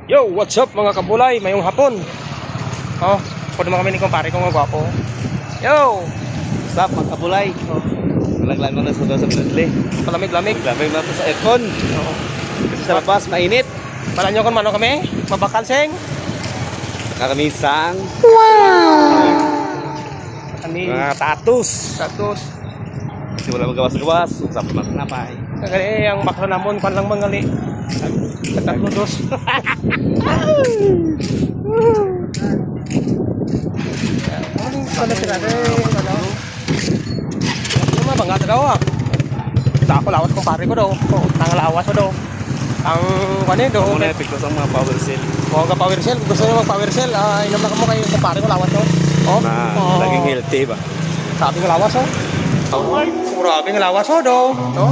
Yo, what's up mga kabulay? Mayong hapon. Oh, pwede mo kami ni kumpare ko nga gwapo. Yo! What's up mga kabulay? Malaglag na sa friendly. Palamig-lamig. Lamig na to sa aircon. Oo. Kasi sa labas, mainit. Malanyo kon mano kami? Mabakal seng. Nakakamisang. Kami Mga tatus. status. Kasi wala magawas-gawas. Usap na napay. Kagani ang bakla namon kan lang mangali. Tatlo dos. Ano sila ano? Ano mga daw ah. Tako lawas kumpare ko daw. Ang lawas ko daw. Ang kani daw. Ako na epekto sa mga power cell. O ka power cell, gusto niyo mag power cell, inom na mo kay kumpare ko lawas no. Oh, Na laging healthy ba? sabi ng lawas oh. Ay, grabe ng lawas oh do. No?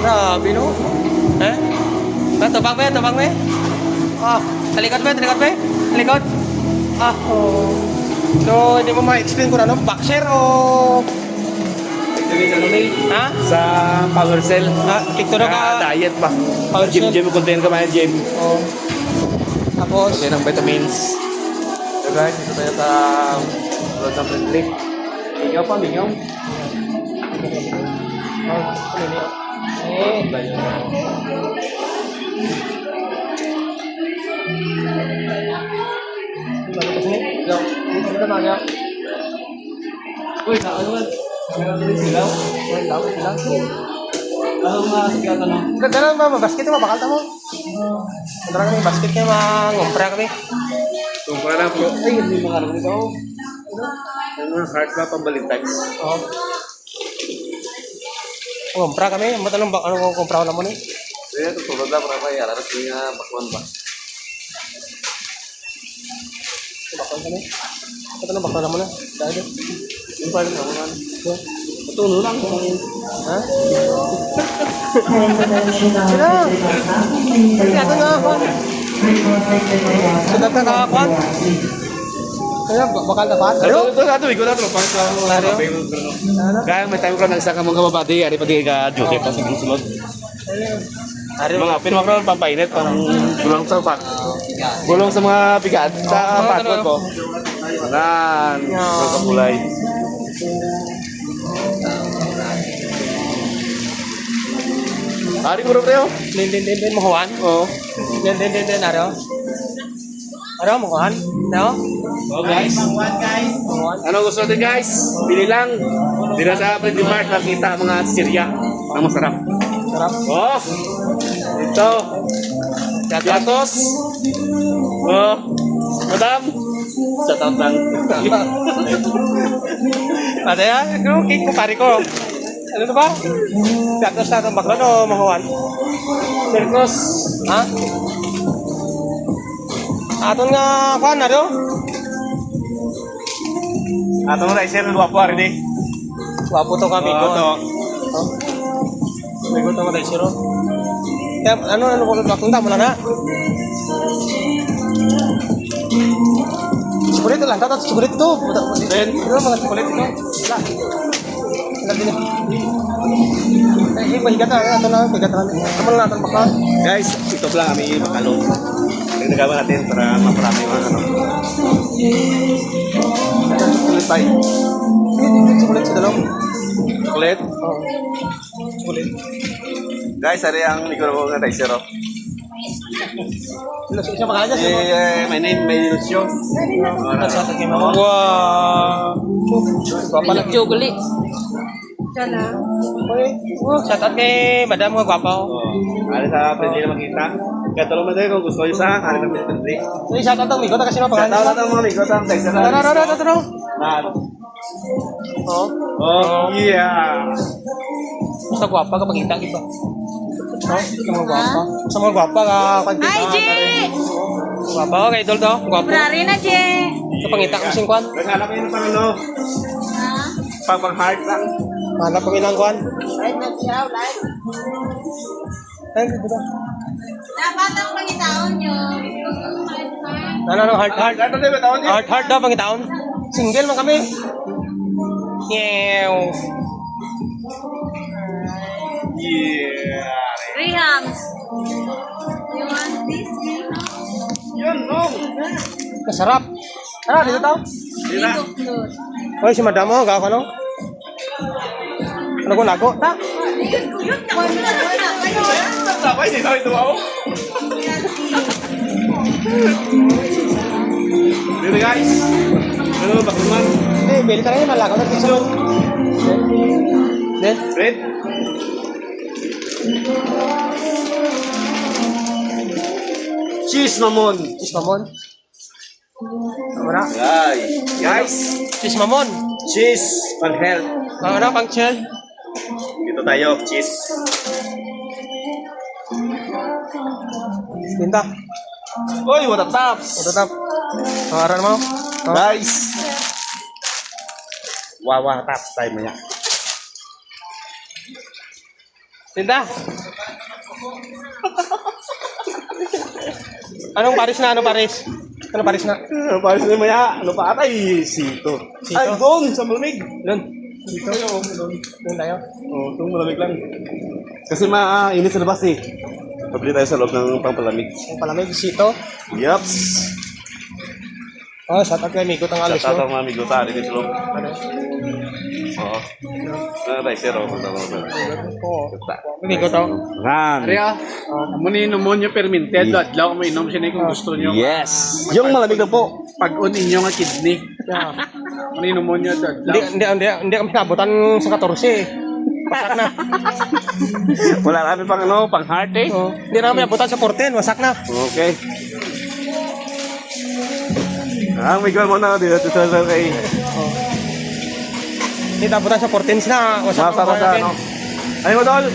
Grabe no. Eh? Tabang ba, tabang ba? Ah, talikod ba, talikod ba? Talikod. Ah, oh. So, hindi mo ma-explain kung ano, boxer o ha? Sa power cell. Ah, tikto na ka. Diet ba? Power cell. Gym, contain ka man gym. Oh. Tapos, Okay ng vitamins. So guys, dito tayo sa Road ng Friendly. Mingaw pa, mingaw. oh, ano niya? Dito na nga. Uy, saan naman? Meron din silaw. Ano nga, sige ang tanong. Ganda na ba, basket mo, bakal mo. Ganda kami, basket kayo, mangumpra kami. Kumpara na po. Ay, hindi mo karang ito. Ano, heart na pang Valentine's. Oo. Mangumpra kami, ano kumpra ko na mo ni? Kaya tutulog na para may araras niya bakwan ba. Bakal kami. Ito na, bakal na mo na. Dahil. Yung pala na mga patulo lang. Ha? Sila. Kaya ito nga ako. Sila ka kakakuan. Kaya bakal na pa? Ano? Ito na ito, ikaw na ito. Pang sa Ano? kaya may time ko na isa ka mga kababati, ari pa di ka duty pa sa sulod. Mga pinwak na pampainit, pang bulong sa pak. Bulong sa mga bigat sa passport ko. Nan, mga kapulay. Ari ko rin Din, mahuan. Oo. Din, ano? Ano, mahuan? No? Oh guys. Mahuan. Ano gusto natin guys? Bili lang. Dito sa Friendly Mart makita mga sirya na masarap. Sarap. Oh. Ito. Gatos. Oh. Madam. Shout out lang. Ada ya, cake ko pare ko. Ano na ba? Gatos na itong baklan o mahuan? Circus. Ha? Aton nga, kuhan na do? Ato mo na i-share ng guwapo ari di. Wapo to kami ko. Ito. May gusto mo tayo siro. Kaya ano ko bakla mo na. Chocolate lang, tatat chocolate to. Ben. Ano mga chocolate to? Wala. Wala din. Eh, pahigat na. Ito na, pahigat na. Kamu lang natin bakla. Guys, ito lang kami makalong. Nagagawa natin para maparami yung ano. Chocolate pie. Chocolate sa dalawang. Chocolate. Oh. Chocolate. Guys, ari ang mikro nga tayo zero. Ano siya makanya siya? My name, may Lucio. Sa atin kay mama. Wow. Pala Chocolate. Oy, shout out kay Madam nga gwapa. Ari sa pwede na makita. Kaya tulong mo tayo kung gusto nyo sa ari ng Pilipinas. Oy, shout out ang migo ta kasi Kaya mapangalan. tawag natin mga amigo sa tayo zero. Tara. Oh. Oh, yeah. Basta gwapa ka pagkita iba. No? Sa mga gwapa. Sa mga gwapa ka pagkita. Hi, Jay! Gwapa ka kay idol to. Gwapa. Library na, Jay! Sa pangita ko sing kwan. Naghanap kayo ng pangalo. Ha? Pang heart lang. Hanap ko ilang kwan. Live na siya, live. Ay, dito. Dapat ang pangitaon nyo. Ano, heart. Ito din ba tawag niya? Heart daw pangitaon. Single man kami. Nyew. Yeah. Three hams. You want this? Masarap. Ano, dito tao? Oy, si madam mo, gawak ano? Ano ko lago? Ta? Sabay, dito ito ako. Dito guys. Ano ba man? Eh, bili ka rin yung malago. Then? Red? Cheese mamon. Cheese mamon. Ano na? Guys. Cheese mamon. Cheese pang health. Ano, pang chill. Dito tayo, cheese. Tinta. Oy, what up, tops? Tetap. Tawaran mo. Oh. Guys. Wawa tops tayo mo yan. Tinta. Anong Paris na? Anong Paris? Ano Paris na? Paris na maya. Ano pa atay? Sito. Sito? Ay, doon sa malamig. Doon. Dito. Doon tayo. Oo, itong malamig lang. Kasi mainit sa labas eh. Pabili tayo sa loob ng pangpalamig. Ang palamig, sito. Yups. Oh, shout out kay Migot ang alis Sa mo. tatang mga amigo sa akin sa loob. Ano? Oo. Tayo, zero. Oo. Migot ako. Ran. Ariya, amo ni pneumonia fermented, adlaw mo inom siya kung gusto niyo. Yes. Yung malamig na po. Pag-on inyo nga kidney. Yeah. Amo ni pneumonia adlaw. Hindi kami nabutan sa 14. Wasak na. Wala kami pang ano, pang heart eh. Oh, hindi na kami nabutan sa 14. Wasak na. Okay. May gawin mo na dito sa kay. Oh. Hindi nabutan sa 14 sila. Wasak Masa na. sa ano. Ay mo tol.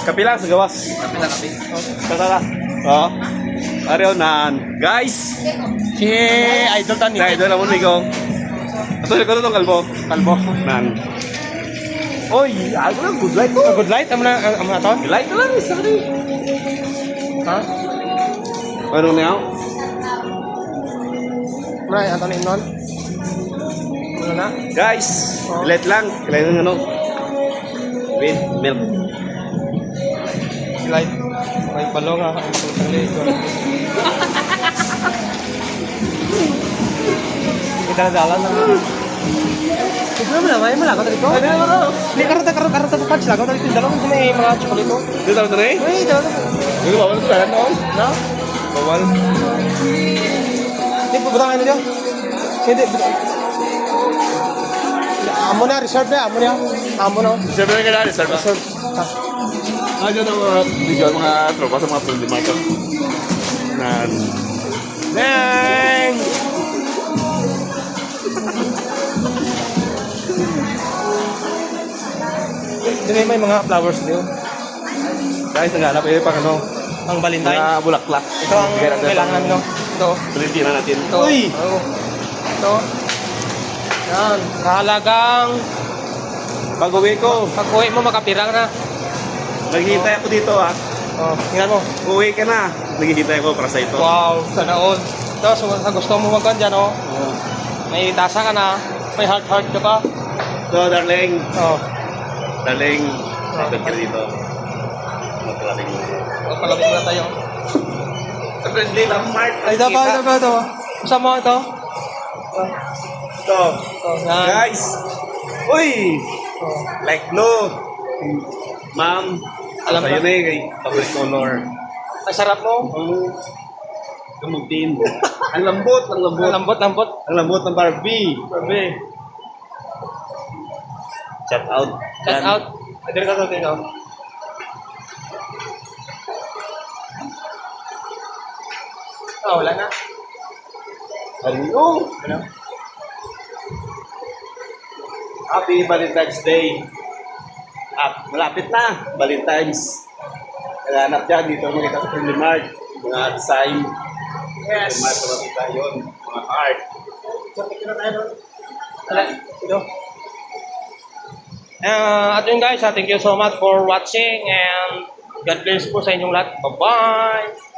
Kapila sa gawas. Kapila. Oh. Ariyo nan. Guys. Si Idol Tan. Sa idol mo nigo. Ato ko tong kalbo. Kalbo. Nan. Oy, ako lang good light ko. Good light. Amo na to. Good light lang sorry. Ha? Ano na ako? May ato ni Inon. Ano na? Guys, light lang. Kailangan ano. With milk. Light. May balong ha. Kita dalan na. Ito naman may malakaw dito. Hindi karata patch lagaw dito dalawang may mga chocolate. Dito tayo na eh. Uy, dito. Dito bawal sa ano? No? Bawal. Hindi po butang ano dito. Hindi. Amo na reserve na, amo na. Amo na. Siyempre nga na, sir. Ha. Dyan ang mga video, mga tropa sa mga friendly market. Nan. Neng! Dito may mga flowers dito. Guys, naghanap eh pang ano, Ang Valentine. mga bulaklak. Ito ang kailangan nyo. Ito. Pilitin na natin. Ito. Uy! Oh. Ito. Yan. Kahalagang Pag-uwi ko, pag-uwi mo makapirang na. naghihintay ako dito ah. Oh, tingnan mo. Uwi ka na. Naghihintay ako para sa ito. Wow, sana all. Ito, sa gusto mo magkan dyan, oh. May tasa ka na. May heart ka pa. So, darling. Oh. Darling, bakit ka dito? Magpalating mo. Palapit na tayo. Friendly lang, Mark. Ay, ito pa. Gusto mo ito? Ito. Oh, yan. Guys. Uy! Oh. Like blue. Ma'am. Alam Sa'yo ba? na eh, kay favorite color. Ang sarap mo. Kamutin. Ang lambot, ang lambot. Ang lambot. Ang lambot ng Barbie. Grabe. Shout out. Cut out. Adil ka ito. Oh, wala na. Hello. Ano? Happy Valentine's Day. Malapit na. Valentine's. Naghanap dyan. Dito makita sa Friendly Mart. Mga design. Yes. Mga makita yun. Mga art. Wala. Ito. At yun guys, thank you so much for watching and God bless po sa inyong lahat. Bye-bye!